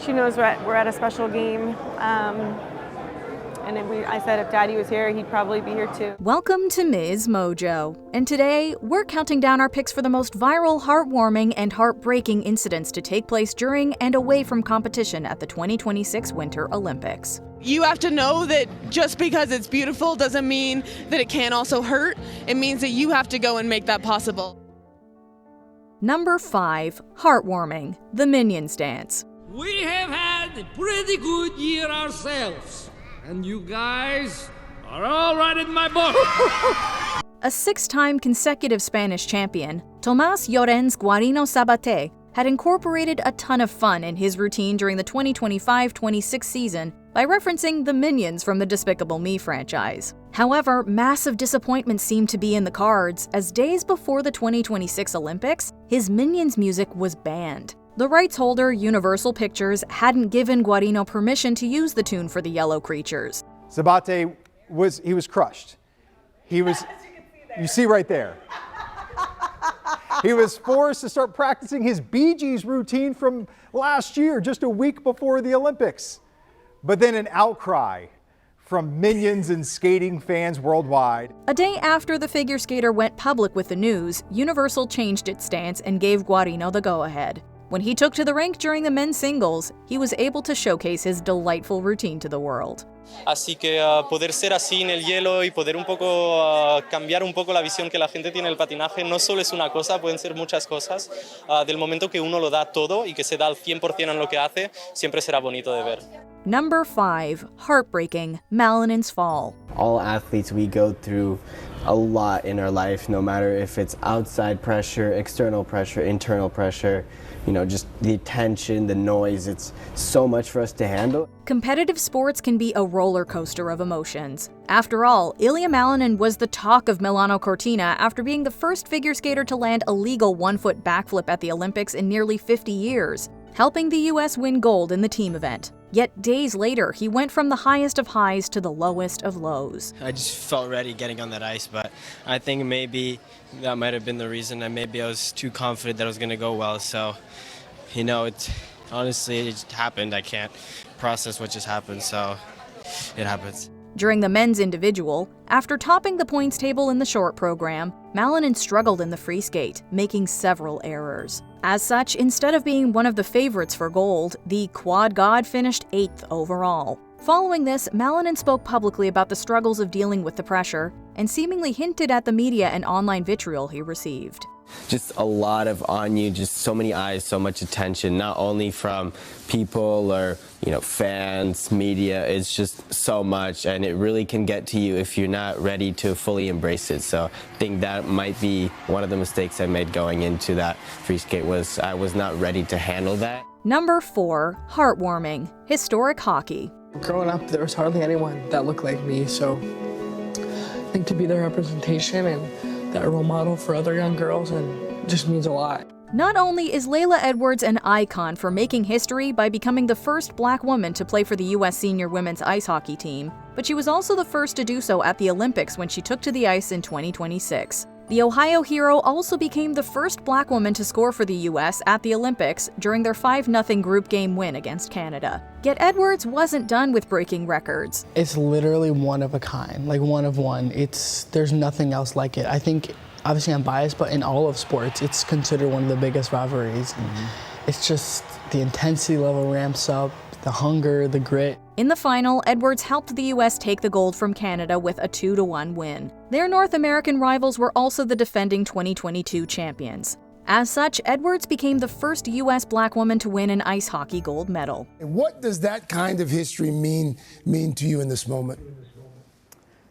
She knows we're at a special game. And I said if Daddy was here, he'd probably be here too. Welcome to MsMojo. And today, we're counting down our picks for the most viral, heartwarming, and heartbreaking incidents to take place during and away from competition at the 2026 Winter Olympics. You have to know that just because it's beautiful doesn't mean that it can't also hurt. It means that you have to go and make that possible. Number 5, heartwarming, the Minions dance. We have had a pretty good year ourselves, and you guys are all right in my book. A 6-time consecutive Spanish champion, Tomás Llorens Guarino Sabaté had incorporated a ton of fun in his routine during the 2025-26 season by referencing the Minions from the Despicable Me franchise. However, massive disappointment seemed to be in the cards, as days before the 2026 Olympics, his Minions music was banned. The rights holder, Universal Pictures, hadn't given Guarino permission to use the tune for the yellow creatures. Sabaté was crushed. You see right there. He was forced to start practicing his Bee Gees routine from last year, just a week before the Olympics. But then an outcry from Minions and skating fans worldwide. A day after the figure skater went public with the news, Universal changed its stance and gave Guarino the go-ahead. When he took to the rink during the men's singles, he was able to showcase his delightful routine to the world. Así que poder ser así en el hielo y poder un poco cambiar un poco la visión que la gente tiene del patinaje no solo es una cosa, pueden ser muchas cosas. Del momento que uno lo da todo y que se da al 100% en lo que hace, siempre será bonito de ver. Number 5, heartbreaking, Malanin's fall. All athletes, we go through a lot in our life, no matter if it's outside pressure, external pressure, internal pressure, just the attention, the noise. It's so much for us to handle. Competitive sports can be a roller coaster of emotions. After all, Ilia Malinin was the talk of Milano Cortina after being the first figure skater to land a legal one-foot backflip at the Olympics in nearly 50 years, helping the US win gold in the team event. Yet days later, he went from the highest of highs to the lowest of lows. I just felt ready getting on that ice, but I think maybe that might have been the reason. And maybe I was too confident that it was going to go well. So, honestly, it just happened. I can't process what just happened, so it happens. During the men's individual, after topping the points table in the short program, Malinin struggled in the free skate, making several errors. As such, instead of being one of the favorites for gold, the quad god finished 8th overall. Following this, Malinin spoke publicly about the struggles of dealing with the pressure and seemingly hinted at the media and online vitriol he received. Just a lot on you, just so many eyes, so much attention, not only from people or, fans, media. It's just so much, and it really can get to you if you're not ready to fully embrace it. So I think that might be one of the mistakes I made going into that free skate, was I was not ready to handle that. Number 4, heartwarming, historic hockey. Growing up, there was hardly anyone that looked like me, so I think to be the representation and that role model for other young girls, and just means a lot. Not only is Layla Edwards an icon for making history by becoming the first Black woman to play for the U.S. senior women's ice hockey team, but she was also the first to do so at the Olympics when she took to the ice in 2026. The Ohio hero also became the first Black woman to score for the U.S. at the Olympics during their 5-0 group game win against Canada. Yet Edwards wasn't done with breaking records. It's literally one of a kind, like one of one. There's nothing else like it. I think, obviously I'm biased, but in all of sports, it's considered one of the biggest rivalries. It's just the intensity level ramps up, the hunger, the grit. In the final, Edwards helped the U.S. take the gold from Canada with a 2-1 win. Their North American rivals were also the defending 2022 champions. As such, Edwards became the first U.S. Black woman to win an ice hockey gold medal. And what does that kind of history mean to you in this moment?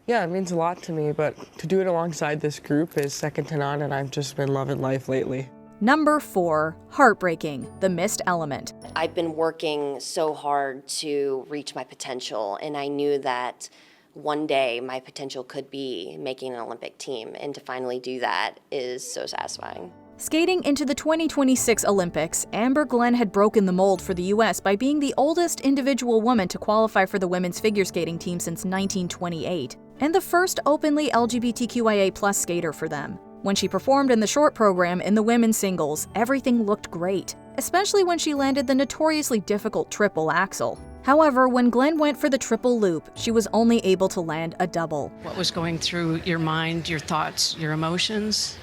Yeah, it means a lot to me, but to do it alongside this group is second to none, and I've just been loving life lately. Number 4, heartbreaking, the missed element. I've been working so hard to reach my potential, and I knew that one day my potential could be making an Olympic team, and to finally do that is so satisfying. Skating into the 2026 Olympics, Amber Glenn had broken the mold for the U.S. by being the oldest individual woman to qualify for the women's figure skating team since 1928, and the first openly LGBTQIA+ skater for them. When she performed in the short program in the women's singles, everything looked great. especially when she landed the notoriously difficult triple axel. However, when Glenn went for the triple loop, she was only able to land a double. What was going through your mind, your thoughts, your emotions?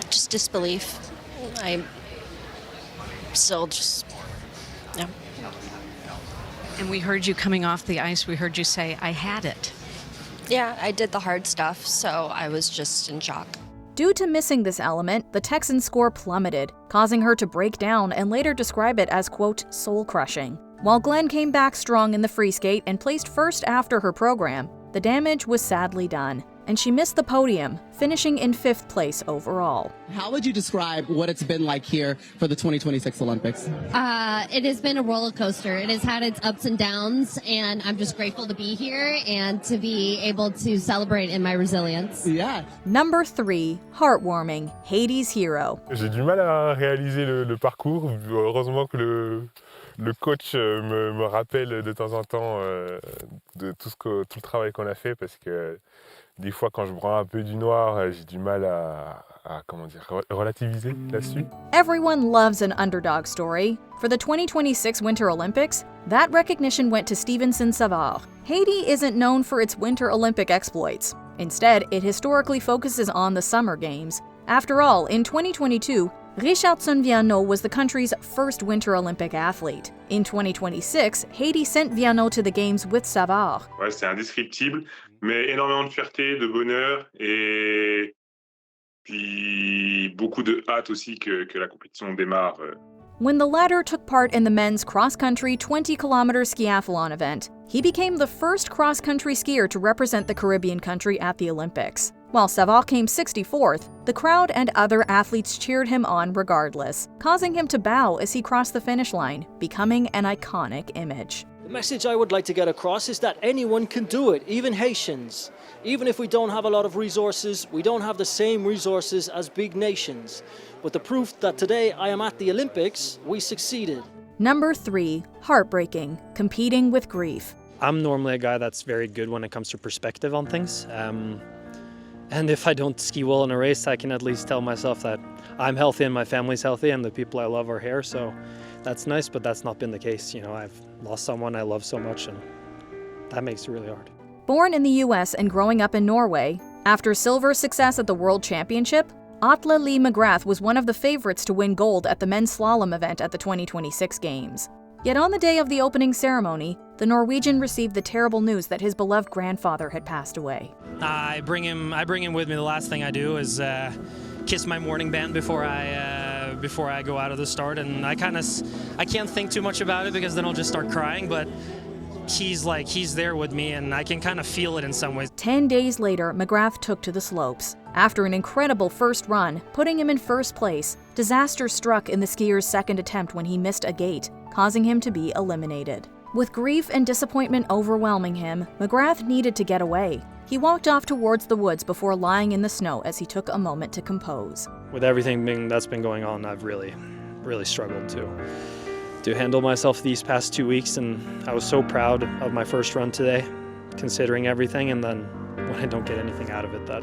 Just disbelief. I still just, yeah. And we heard you coming off the ice, we heard you say, I had it. Yeah, I did the hard stuff, so I was just in shock. Due to missing this element, the Texans' score plummeted, causing her to break down and later describe it as, quote, soul-crushing. While Glenn came back strong in the free skate and placed first after her program, the damage was sadly done, and she missed the podium, finishing in 5th place overall. How would you describe what it's been like here for the 2026 Olympics? It has been a roller coaster. It has had its ups and downs, and I'm just grateful to be here and to be able to celebrate in my resilience. Yeah. Number 3, Heartwarming, Haiti's hero. J'ai du mal à réaliser le parcours. Heureusement que le coach me rappelle de temps en temps de tout le travail qu'on a fait, parce que des fois, quand je prends un peu du noir, j'ai du mal à comment dire, relativiser là-dessus. Everyone loves an underdog story. For the 2026 Winter Olympics, that recognition went to Stevenson Savard. Haiti isn't known for its Winter Olympic exploits. Instead, it historically focuses on the Summer Games. After all, in 2022, Richardson Vianot was the country's first Winter Olympic athlete. In 2026, Haiti sent Vianot to the Games with Savard. Ouais, c'est indescriptible, mais énormément de fierté, de bonheur et puis beaucoup de hâte aussi que la compétition démarre. When the latter took part in the men's cross-country 20-kilometer skiathlon event, he became the first cross-country skier to represent the Caribbean country at the Olympics. While Savard came 64th, the crowd and other athletes cheered him on regardless, causing him to bow as he crossed the finish line, becoming an iconic image. The message I would like to get across is that anyone can do it, even Haitians. Even if we don't have a lot of resources, we don't have the same resources as big nations. But the proof that today I am at the Olympics, we succeeded. Number 3, heartbreaking, competing with grief. I'm normally a guy that's very good when it comes to perspective on things. And if I don't ski well in a race, I can at least tell myself that I'm healthy and my family's healthy and the people I love are here. So that's nice, but that's not been the case. You know, I've lost someone I love so much, and that makes it really hard. Born in the US and growing up in Norway, after silver success at the World Championship, Atle Lie McGrath was one of the favorites to win gold at the men's slalom event at the 2026 Games. Yet on the day of the opening ceremony, the Norwegian received the terrible news that his beloved grandfather had passed away. I bring him with me. The last thing I do is kiss my morning band before I go out of the start, and I can't think too much about it because then I'll just start crying, but he's there with me and I can kind of feel it in some ways. 10 days later, McGrath took to the slopes. After an incredible first run, putting him in first place, disaster struck in the skier's second attempt when he missed a gate, causing him to be eliminated. With grief and disappointment overwhelming him, McGrath needed to get away. He walked off towards the woods before lying in the snow as he took a moment to compose. With everything that's been going on, I've really struggled to handle myself these past 2 weeks, and I was so proud of my first run today, considering everything, and then when I don't get anything out of it, that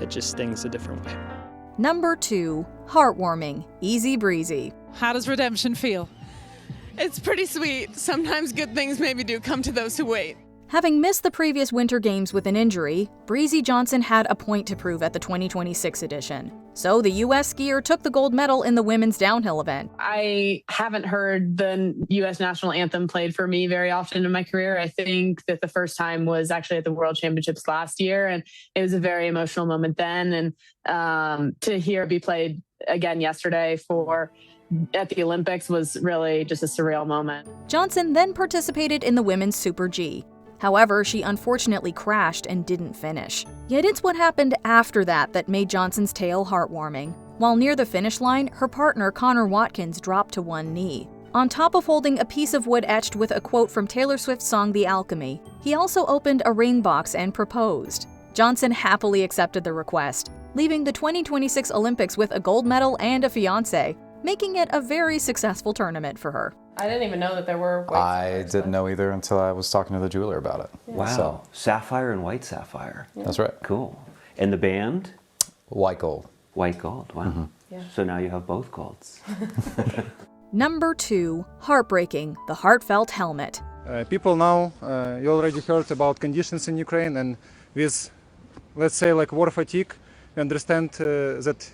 it just stings a different way. Number 2, heartwarming, easy breezy. How does redemption feel? It's pretty sweet. Sometimes good things maybe do come to those who wait. Having missed the previous Winter Games with an injury, Breezy Johnson had a point to prove at the 2026 edition. So the U.S. skier took the gold medal in the women's downhill event. I haven't heard the U.S. national anthem played for me very often in my career. I think that the first time was actually at the World Championships last year, and it was a very emotional moment then. And to hear it be played again yesterday at the Olympics was really just a surreal moment. Johnson then participated in the women's Super G. However, she unfortunately crashed and didn't finish. Yet it's what happened after that made Johnson's tale heartwarming. While near the finish line, her partner Connor Watkins dropped to one knee. On top of holding a piece of wood etched with a quote from Taylor Swift's song The Alchemy, he also opened a ring box and proposed. Johnson happily accepted the request, leaving the 2026 Olympics with a gold medal and a fiancé, making it a very successful tournament for her. I didn't even know that there were white I didn't know either until I was talking to the jeweler about it. Yeah. Wow, so, sapphire and white sapphire. Yeah. That's right. Cool. And the band? White gold. White gold, wow. So now you have both golds. Number 2, heartbreaking, the heartfelt helmet. People now, you already heard about conditions in Ukraine, and with, let's say, like war fatigue, we understand that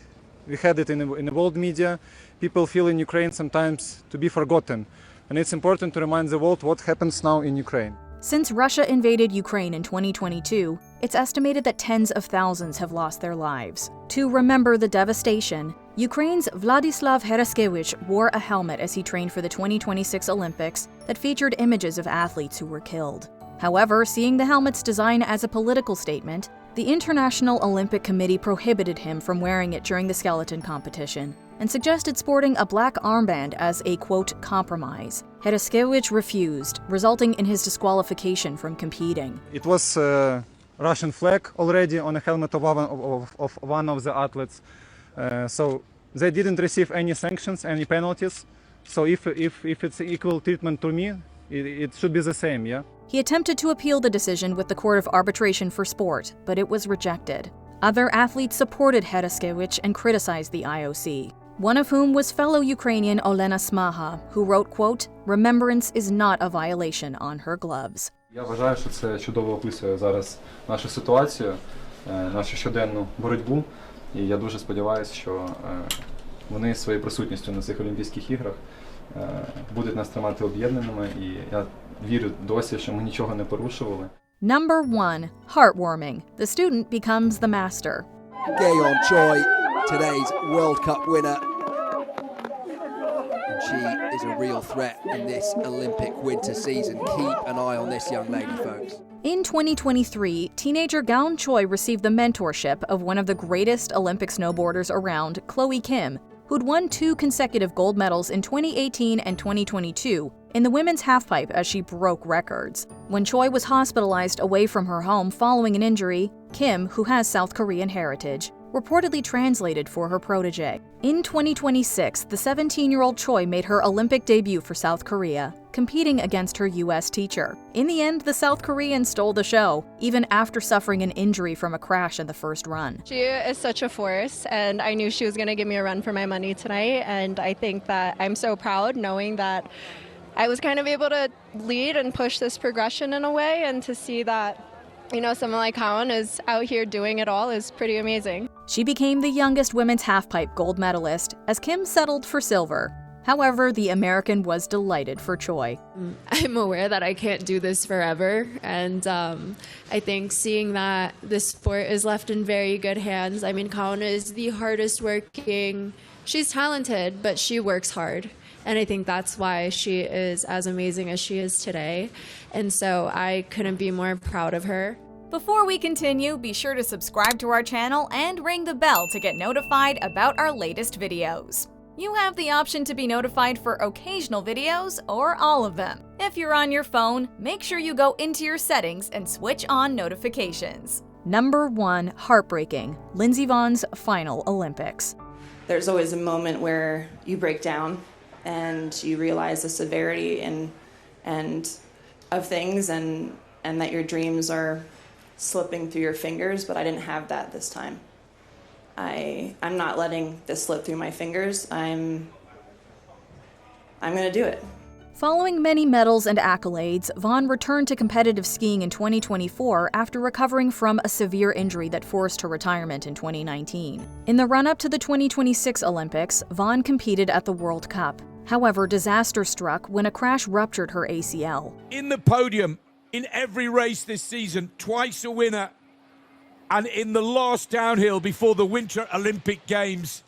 we had it in the world media. People feel in Ukraine sometimes to be forgotten, and it's important to remind the world what happens now in Ukraine. Since Russia invaded Ukraine in 2022, it's estimated that tens of thousands have lost their lives. To remember the devastation, Ukraine's Vladislav Heraskevich wore a helmet as he trained for the 2026 Olympics that featured images of athletes who were killed. However, seeing the helmet's design as a political statement, the International Olympic Committee prohibited him from wearing it during the skeleton competition and suggested sporting a black armband as a, quote, compromise. Heraskevich refused, resulting in his disqualification from competing. It was a Russian flag already on the helmet of one of the athletes. So they didn't receive any sanctions, any penalties. So if it's equal treatment to me, it should be the same, yeah? He attempted to appeal the decision with the Court of Arbitration for Sport, but it was rejected. Other athletes supported Heraskevich and criticized the IOC, one of whom was fellow Ukrainian Olena Smaha, who wrote, quote, "Remembrance is not a violation" on her gloves. Я вважаю, що це чудово описує зараз нашу ситуацію, нашу щоденну боротьбу. І я дуже сподіваюся, що вони своєю присутністю на цих Олімпійських іграх будуть нас тримати об'єднаними. І я вірю досі, що ми нічого не порушували. Number 1, heartwarming. The student becomes the master. Gayon Choi, today's World Cup winner. And she is a real threat in this Olympic winter season. Keep an eye on this young lady, folks. In 2023, teenager Gaon Choi received the mentorship of one of the greatest Olympic snowboarders around, Chloe Kim, who'd won 2 consecutive gold medals in 2018 and 2022 in the women's halfpipe as she broke records. When Choi was hospitalized away from her home following an injury, Kim, who has South Korean heritage, reportedly translated for her protege. In 2026, the 17-year-old Choi made her Olympic debut for South Korea, competing against her U.S. teacher. In the end, the South Korean stole the show, even after suffering an injury from a crash in the first run. She is such a force, and I knew she was going to give me a run for my money tonight, and I think that I'm so proud knowing that I was kind of able to lead and push this progression in a way, and to see that, you know, someone like Kaon is out here doing it all is pretty amazing. She became the youngest women's halfpipe gold medalist, as Kim settled for silver. However, the American was delighted for Choi. I'm aware that I can't do this forever, and I think seeing that this sport is left in very good hands. I mean, Kaon is the hardest working. She's talented, but she works hard. And I think that's why she is as amazing as she is today. And so I couldn't be more proud of her. Before we continue, be sure to subscribe to our channel and ring the bell to get notified about our latest videos. You have the option to be notified for occasional videos or all of them. If you're on your phone, make sure you go into your settings and switch on notifications. Number 1, heartbreaking, Lindsey Vonn's final Olympics. There's always a moment where you break down and you realize the severity and of things and that your dreams are slipping through your fingers, but I didn't have that this time. I'm not letting this slip through my fingers. I'm gonna do it. Following many medals and accolades, Vonn returned to competitive skiing in 2024 after recovering from a severe injury that forced her retirement in 2019. In the run-up to the 2026 Olympics, Vonn competed at the World Cup. However, disaster struck when a crash ruptured her ACL. In the podium, in every race this season, twice a winner, and in the last downhill before the Winter Olympic Games,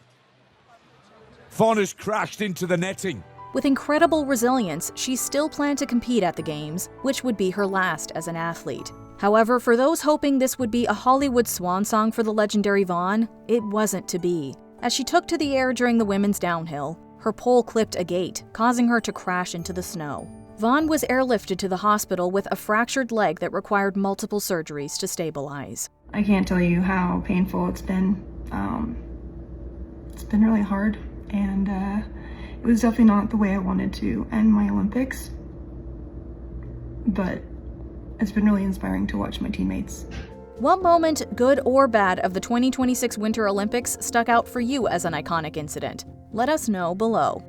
Vonn has crashed into the netting. With incredible resilience, she still planned to compete at the Games, which would be her last as an athlete. However, for those hoping this would be a Hollywood swan song for the legendary Vonn, it wasn't to be. As she took to the air during the women's downhill, her pole clipped a gate, causing her to crash into the snow. Vonn was airlifted to the hospital with a fractured leg that required multiple surgeries to stabilize. I can't tell you how painful it's been. It's been really hard, and it was definitely not the way I wanted to end my Olympics, but it's been really inspiring to watch my teammates. What moment, good or bad, of the 2026 Winter Olympics stuck out for you as an iconic incident? Let us know below.